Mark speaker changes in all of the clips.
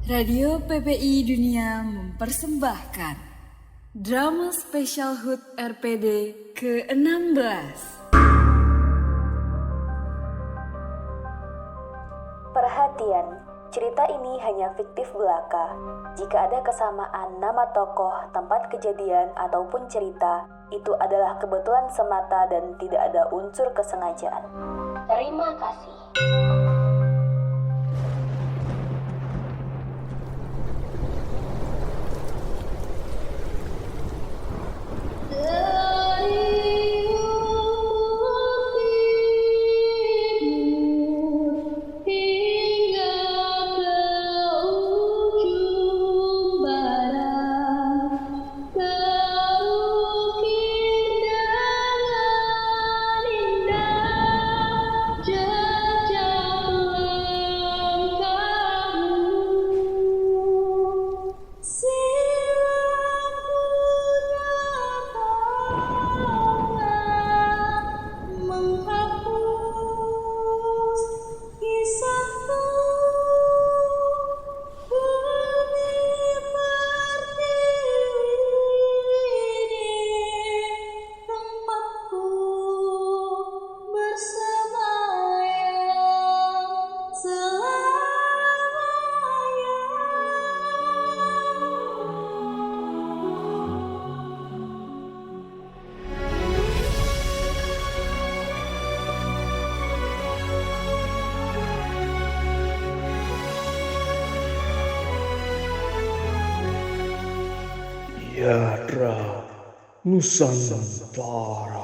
Speaker 1: Radio PPI Dunia mempersembahkan drama spesial HUT RPD ke-16.
Speaker 2: Perhatian, cerita ini hanya fiktif belaka. Jika ada kesamaan nama tokoh, tempat kejadian, ataupun cerita, itu adalah kebetulan semata dan tidak ada unsur kesengajaan. Terima kasih.
Speaker 3: Yadra Nusantara.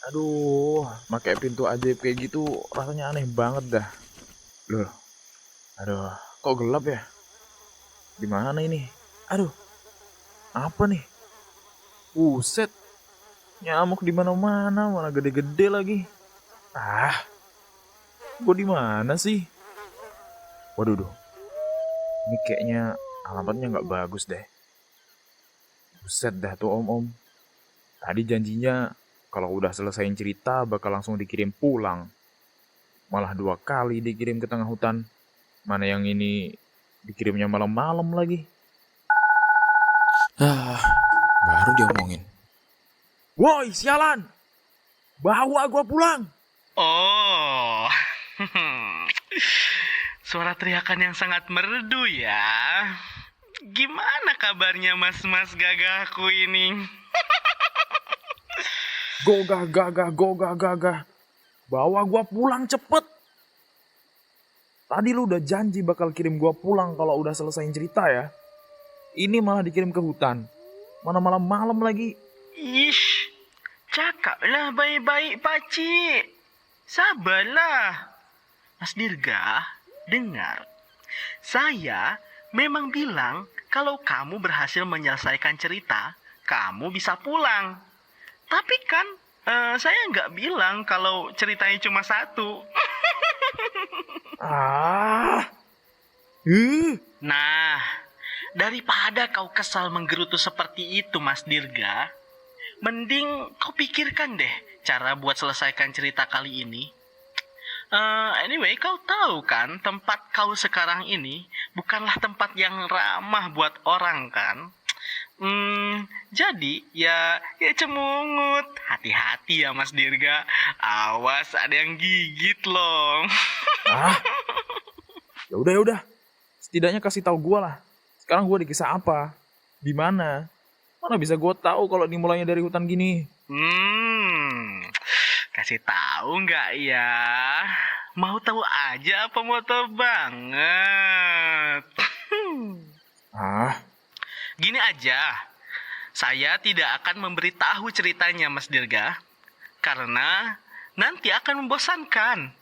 Speaker 4: Aduh, pakai pintu ajaib kayak gitu rasanya aneh banget dah. Loh, aduh, kok gelap ya? Di mana ini? Aduh, apa nih? Buset, nyamuk di mana-mana, mana gede-gede lagi. Gua di mana sih? Waduh, ini kayaknya alamatnya nggak bagus deh. Buset dah tuh om-om. Tadi janjinya kalau udah selesaiin cerita bakal langsung dikirim pulang. Malah 2 kali dikirim ke tengah hutan. Mana yang ini dikirimnya malam-malam lagi.
Speaker 5: Baru diomongin.
Speaker 4: Woi, sialan! Bawa gua pulang!
Speaker 6: Oh, suara teriakan yang sangat merdu ya. Gimana kabarnya mas-mas gagahku ini?
Speaker 4: Gogah. Bawa gua pulang cepet. Tadi lu udah janji bakal kirim gua pulang kalau udah selesaiin cerita ya. Ini malah dikirim ke hutan. Mana malam-malam lagi.
Speaker 6: Ish, cakaplah baik-baik pakcik. Sabarlah. Mas Dirga, dengar. Saya memang bilang kalau kamu berhasil menyelesaikan cerita, kamu bisa pulang. Tapi kan saya nggak bilang kalau ceritanya cuma 1. Nah, daripada kau kesal menggerutu seperti itu, Mas Dirga, mending kau pikirkan deh cara buat selesaikan cerita kali ini. Anyway, kau tahu kan tempat kau sekarang ini bukanlah tempat yang ramah buat orang kan? Jadi ya cemungut. Hati-hati ya Mas Dirga. Awas ada yang gigit loh.
Speaker 4: Ya udah. Setidaknya kasih tahu gua lah. Sekarang gua di kisah apa? Di mana? Mana bisa gua tahu kalau dimulainya dari hutan gini?
Speaker 6: Kasih tahu nggak ya? Mau tahu aja apa mau tahu banget? Gini aja, saya tidak akan memberitahu ceritanya Mas Dirga, karena nanti akan membosankan.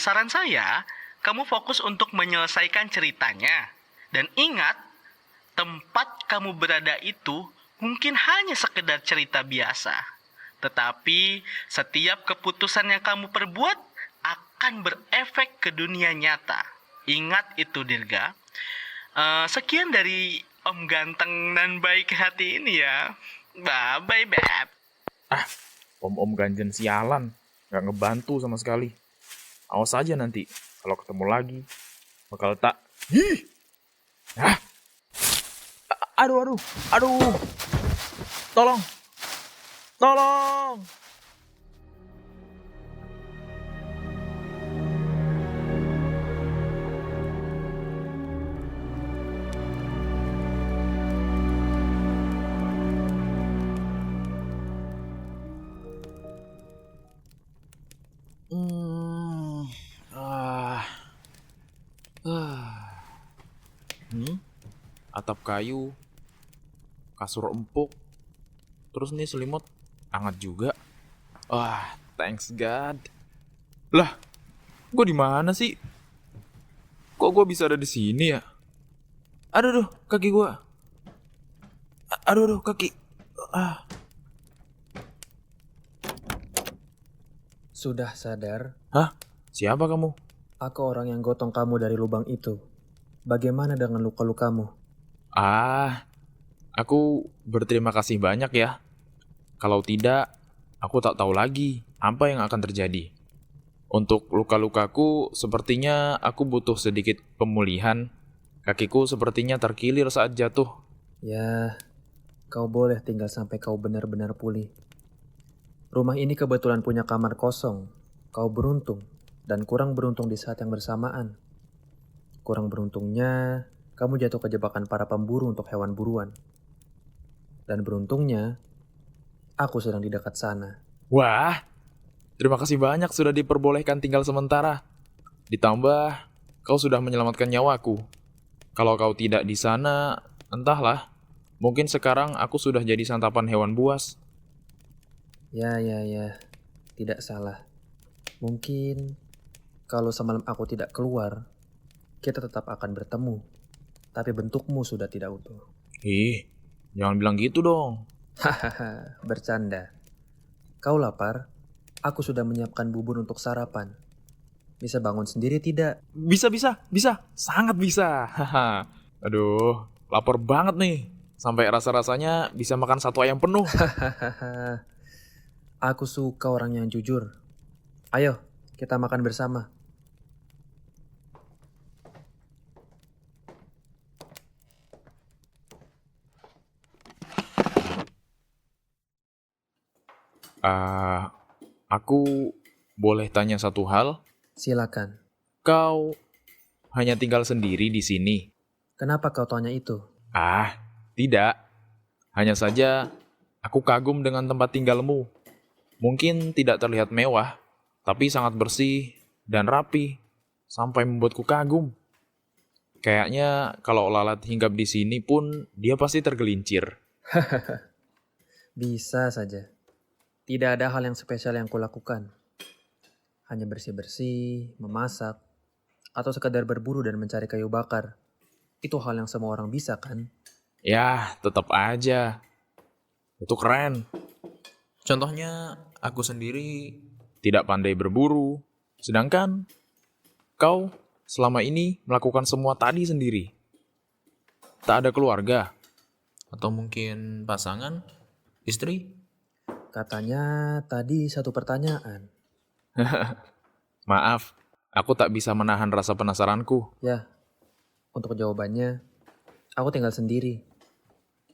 Speaker 6: Saran saya, kamu fokus untuk menyelesaikan ceritanya. Dan ingat, tempat kamu berada itu mungkin hanya sekedar cerita biasa. Tetapi setiap keputusan yang kamu perbuat akan berefek ke dunia nyata. Ingat itu Dirga. Sekian dari Om ganteng dan baik hati ini ya. Bye-bye, Beb.
Speaker 4: Om-om ganjen sialan. Nggak ngebantu sama sekali. Awas aja nanti, kalau ketemu lagi, bakal tak... Ih! Ah! Aduh, aduh, aduh! Tolong! Tolong!
Speaker 5: Hmm, ah, ah. Atap kayu, kasur empuk, terus nih selimut hangat juga. Wah, thanks God. Lah, gue di mana sih? Kok gue bisa ada di sini ya? Aduh, aduh, kaki gue. Aduh, aduh, kaki. Ah,
Speaker 3: Sudah sadar,
Speaker 4: hah? Siapa kamu?
Speaker 3: aku orang yang gotong kamu dari lubang itu. Bagaimana dengan luka-lukamu?
Speaker 4: Ah, aku berterima kasih banyak ya. Kalau tidak, aku tak tahu lagi apa yang akan terjadi. Untuk luka-lukaku, sepertinya aku butuh sedikit pemulihan. Kakiku sepertinya terkilir saat jatuh.
Speaker 3: Ya, kau boleh tinggal sampai kau benar-benar pulih. Rumah ini kebetulan punya kamar kosong. Kau beruntung, dan kurang beruntung di saat yang bersamaan. Kurang beruntungnya, kamu jatuh ke jebakan para pemburu untuk hewan buruan. Dan beruntungnya, aku sedang di dekat sana.
Speaker 4: Wah, terima kasih banyak sudah diperbolehkan tinggal sementara. Ditambah, kau sudah menyelamatkan nyawaku. Kalau kau tidak di sana, entahlah. Mungkin sekarang aku sudah jadi santapan hewan buas.
Speaker 3: Ya, tidak salah. Mungkin kalau semalam aku tidak keluar, kita tetap akan bertemu. Tapi bentukmu sudah tidak utuh.
Speaker 4: Ih, jangan bilang gitu dong.
Speaker 3: Hahaha, bercanda. Kau lapar? Aku sudah menyiapkan bubur untuk sarapan. Bisa bangun sendiri tidak?
Speaker 4: Bisa. Sangat bisa. Haha. Aduh, lapar banget nih. Sampai rasa-rasanya bisa makan satu ayam penuh.
Speaker 3: Hahaha. Aku suka orang yang jujur. Ayo, kita makan bersama.
Speaker 4: Aku boleh tanya satu hal?
Speaker 3: Silakan.
Speaker 4: Kau hanya tinggal sendiri di sini?
Speaker 3: Kenapa kau tanya itu?
Speaker 4: Ah, tidak. Hanya saja aku kagum dengan tempat tinggalmu. Mungkin tidak terlihat mewah, tapi sangat bersih dan rapi, sampai membuatku kagum. Kayaknya kalau lalat hinggap di sini pun dia pasti tergelincir.
Speaker 3: Bisa saja. Tidak ada hal yang spesial yang kulakukan. Hanya bersih-bersih, memasak, atau sekadar berburu dan mencari kayu bakar. Itu hal yang semua orang bisa kan?
Speaker 4: Ya, tetap aja. Itu keren.
Speaker 5: contohnya aku sendiri.
Speaker 4: Tidak pandai berburu. Sedangkan kau selama ini melakukan semua tadi sendiri. Tak ada keluarga.
Speaker 5: Atau mungkin pasangan, istri.
Speaker 3: Katanya tadi satu pertanyaan.
Speaker 4: Maaf, aku tak bisa menahan rasa penasaranku.
Speaker 3: Ya, untuk jawabannya, aku tinggal sendiri.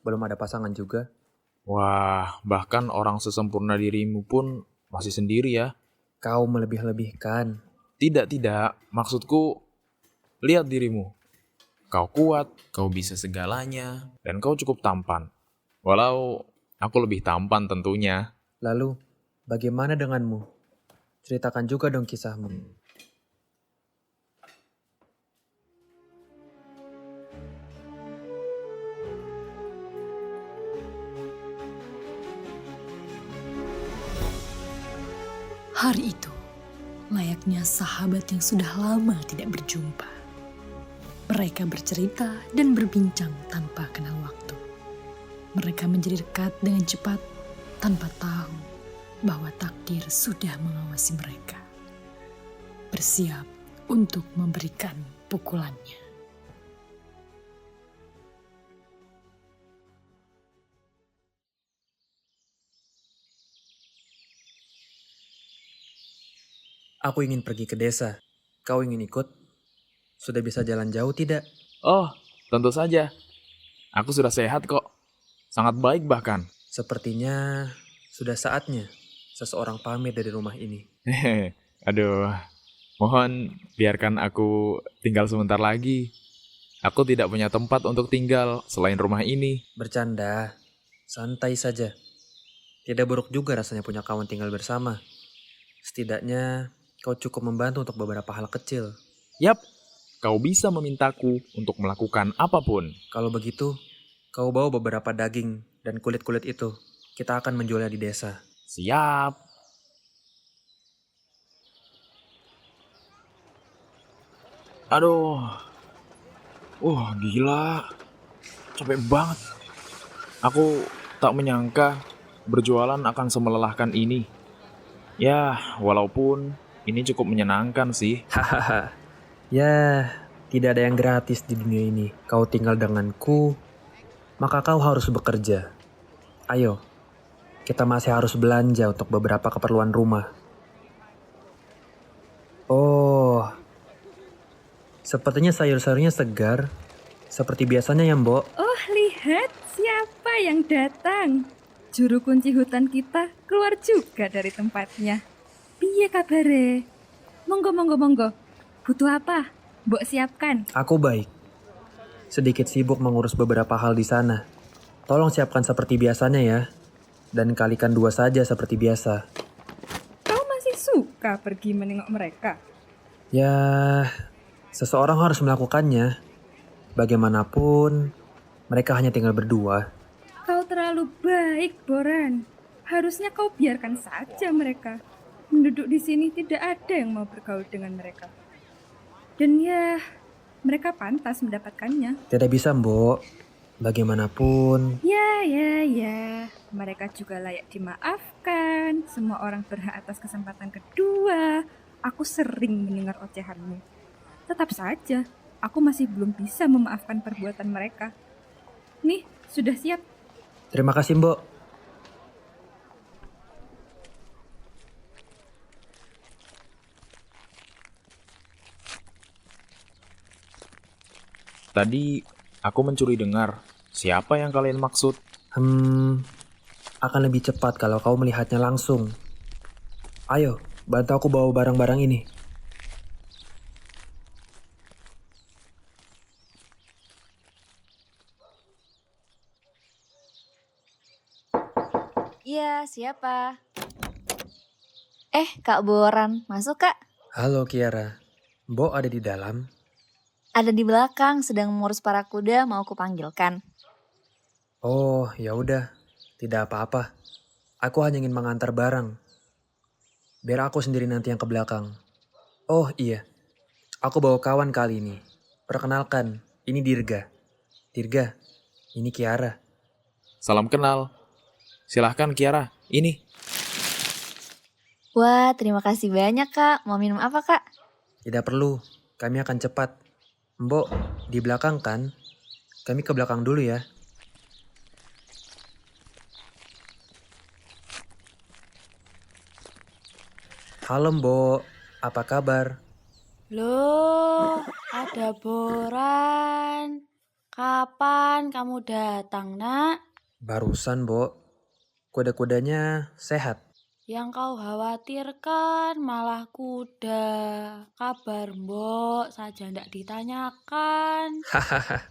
Speaker 3: Belum ada pasangan juga.
Speaker 4: Wah, bahkan orang sesempurna dirimu pun masih sendiri ya.
Speaker 3: Kau melebih-lebihkan.
Speaker 4: Tidak. Maksudku, lihat dirimu. Kau kuat,
Speaker 5: Kau bisa segalanya.
Speaker 4: dan kau cukup tampan. Walau aku lebih tampan tentunya.
Speaker 3: Lalu, bagaimana denganmu? Ceritakan juga dong kisahmu.
Speaker 1: Hari itu, layaknya sahabat yang sudah lama tidak berjumpa. Mereka bercerita dan berbincang tanpa kenal waktu. Mereka menjadi dekat dengan cepat tanpa tahu bahwa takdir sudah mengawasi mereka. Bersiap untuk memberikan pukulannya.
Speaker 3: Aku ingin pergi ke desa. Kau ingin ikut? Sudah bisa jalan jauh tidak?
Speaker 5: Oh, tentu saja. Aku sudah sehat kok. Sangat baik bahkan.
Speaker 3: Sepertinya sudah saatnya seseorang pamit dari rumah ini.
Speaker 5: Hehe, aduh. Mohon biarkan aku tinggal sebentar lagi. Aku tidak punya tempat untuk tinggal selain rumah ini.
Speaker 3: Bercanda, santai saja. Tidak buruk juga rasanya punya kawan tinggal bersama. Setidaknya kau cukup membantu untuk beberapa hal kecil.
Speaker 5: Yap, kau bisa memintaku untuk melakukan apapun.
Speaker 3: Kalau begitu, kau bawa beberapa daging dan kulit-kulit itu. Kita akan menjualnya di desa.
Speaker 5: Siap. Aduh. Gila. Capek banget. Aku tak menyangka berjualan akan semelelahkan ini. Ya, walaupun ini cukup menyenangkan sih.
Speaker 3: Hahaha. Ya, tidak ada yang gratis di dunia ini. Kau tinggal denganku, maka kau harus bekerja. Ayo, kita masih harus belanja untuk beberapa keperluan rumah. Oh, sepertinya sayur-sayurnya segar. Seperti biasanya ya, Mbok.
Speaker 7: Oh, lihat siapa yang datang. Juru kunci hutan kita keluar juga dari tempatnya. Piye kabare? Monggo, monggo, monggo. Butuh apa? Mbok siapkan.
Speaker 3: Aku baik. Sedikit sibuk mengurus beberapa hal di sana. Tolong siapkan seperti biasanya ya. Dan kalikan 2 saja seperti biasa.
Speaker 7: Kau masih suka pergi menengok mereka?
Speaker 3: Ya, seseorang harus melakukannya. Bagaimanapun, mereka hanya tinggal berdua.
Speaker 7: Kau terlalu baik, Boran. Harusnya kau biarkan saja mereka. Penduduk di sini tidak ada yang mau bergaul dengan mereka. Dan ya, mereka pantas mendapatkannya.
Speaker 3: Tidak bisa, Mbok. Bagaimanapun,
Speaker 7: Ya. Mereka juga layak dimaafkan. Semua orang berhak atas kesempatan kedua. Aku sering mendengar ocehanmu. Tetap saja, aku masih belum bisa memaafkan perbuatan mereka. Nih, sudah siap.
Speaker 3: terima kasih, Mbok.
Speaker 5: Tadi aku mencuri dengar. Siapa yang kalian maksud?
Speaker 3: Akan lebih cepat kalau kau melihatnya langsung. Ayo, bantu aku bawa barang-barang ini.
Speaker 8: Iya, siapa? Kak Boran, masuk Kak.
Speaker 3: Halo, Kiara. Mbok ada di dalam?
Speaker 8: Ada di belakang, sedang mengurus para kuda, mau kupanggilkan.
Speaker 3: Oh, ya udah. Tidak apa-apa. Aku hanya ingin mengantar barang. Biar aku sendiri nanti yang ke belakang. Oh iya, aku bawa kawan kali ini. Perkenalkan, ini Dirga. Dirga, ini Kiara.
Speaker 5: Salam kenal. Silahkan Kiara, ini.
Speaker 8: Wah, terima kasih banyak Kak. Mau minum apa Kak?
Speaker 3: Tidak perlu, kami akan cepat. Mbok, di belakang kan? Kami ke belakang dulu ya. Halo Mbok, apa kabar?
Speaker 9: Loh, ada Boran. Kapan kamu datang, Nak?
Speaker 3: Barusan, Mbok. Kuda-kudanya sehat.
Speaker 9: Yang kau khawatirkan malah kuda. Kabar Mbok saja ndak ditanyakan.
Speaker 3: Hahaha.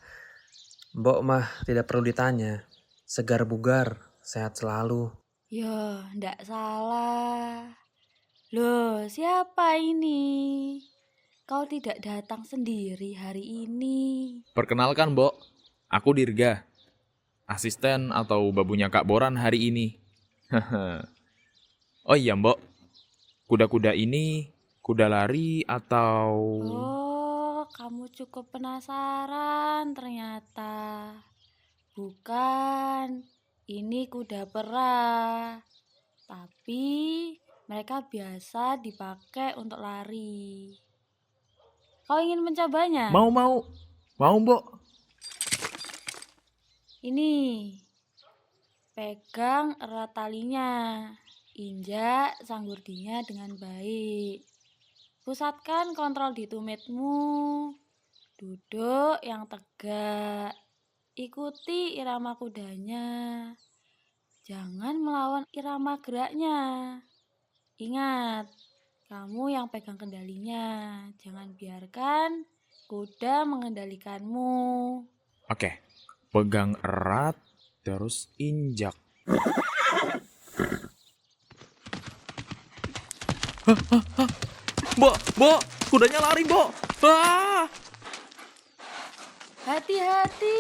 Speaker 3: Mbok mah tidak perlu ditanya. Segar bugar, sehat selalu.
Speaker 9: Yo, ndak salah. Loh, siapa ini? Kau tidak datang sendiri hari ini.
Speaker 5: Perkenalkan, Mbok. Aku Dirga. Asisten atau babunya Kak Boran hari ini. Oh iya, Mbok. Kuda-kuda ini kuda lari atau...
Speaker 9: Oh, kamu cukup penasaran ternyata. Bukan, ini kuda perah. Tapi mereka biasa dipakai untuk lari. Kau ingin mencobanya?
Speaker 5: Mau, Mbok.
Speaker 9: Ini, pegang erat talinya. Injak sanggurdinya dengan baik. Pusatkan kontrol di tumitmu. Duduk yang tegak. Ikuti irama kudanya. Jangan melawan irama geraknya. Ingat, kamu yang pegang kendalinya. Jangan biarkan kuda mengendalikanmu.
Speaker 5: Oke, pegang erat, terus injak. Bo, kudanya lari, Bo. Ah!
Speaker 9: Hati-hati.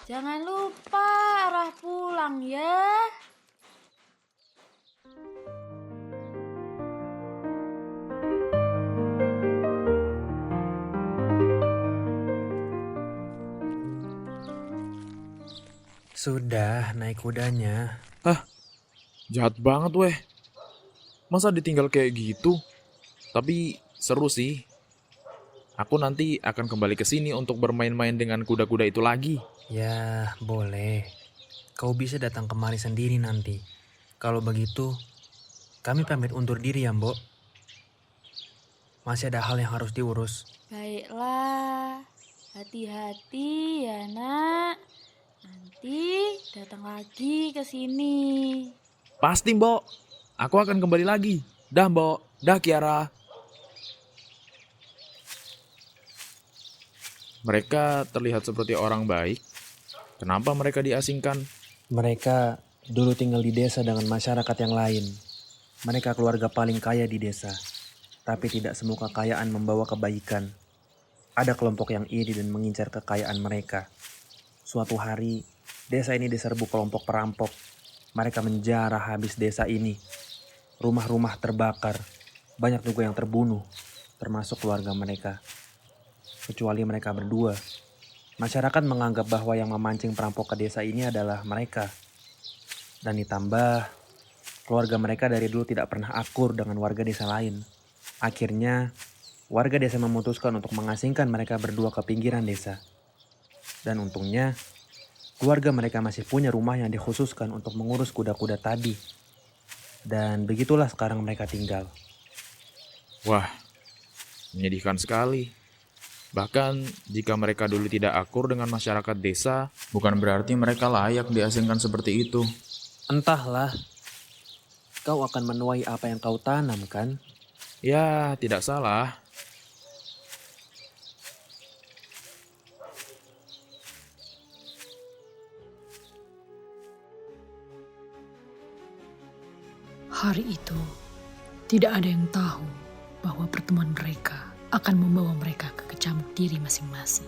Speaker 9: Jangan lupa arah pulang ya.
Speaker 3: Sudah, naik kudanya.
Speaker 5: Jahat banget weh. Masa ditinggal kayak gitu? Tapi seru sih. Aku nanti akan kembali ke sini untuk bermain-main dengan kuda-kuda itu lagi.
Speaker 3: Ya, boleh. Kau bisa datang kemari sendiri nanti. Kalau begitu, kami pamit undur diri ya, Mbok. Masih ada hal yang harus diurus.
Speaker 9: Baiklah. Hati-hati ya, Nak. Nanti datang lagi ke sini.
Speaker 5: Pasti, Mbok. Aku akan kembali lagi. Dah, Mbok. Dah, Kiara. Mereka terlihat seperti orang baik. Kenapa mereka diasingkan?
Speaker 3: Mereka dulu tinggal di desa dengan masyarakat yang lain. Mereka keluarga paling kaya di desa. Tapi tidak semua kekayaan membawa kebaikan. Ada kelompok yang iri dan mengincar kekayaan mereka. Suatu hari, desa ini diserbu kelompok perampok. Mereka menjarah habis desa ini. Rumah-rumah terbakar. Banyak juga yang terbunuh, termasuk keluarga mereka. Kecuali mereka berdua. Masyarakat menganggap bahwa yang memancing perampok ke desa ini adalah mereka. Dan ditambah, keluarga mereka dari dulu tidak pernah akur dengan warga desa lain. Akhirnya, warga desa memutuskan untuk mengasingkan mereka berdua ke pinggiran desa. Dan untungnya, keluarga mereka masih punya rumah yang dikhususkan untuk mengurus kuda-kuda tadi. Dan begitulah sekarang mereka tinggal.
Speaker 5: Wah, menyedihkan sekali. Bahkan jika mereka dulu tidak akur dengan masyarakat desa, bukan berarti mereka layak diasingkan seperti itu.
Speaker 3: Entahlah, kau akan menuai apa yang kau tanam kan?
Speaker 5: Ya, tidak salah.
Speaker 1: Hari itu, tidak ada yang tahu bahwa pertemuan mereka akan membawa mereka ke kecamuk diri masing-masing.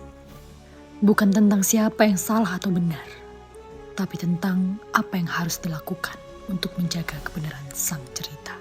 Speaker 1: Bukan tentang siapa yang salah atau benar, tapi tentang apa yang harus dilakukan untuk menjaga kebenaran sang cerita.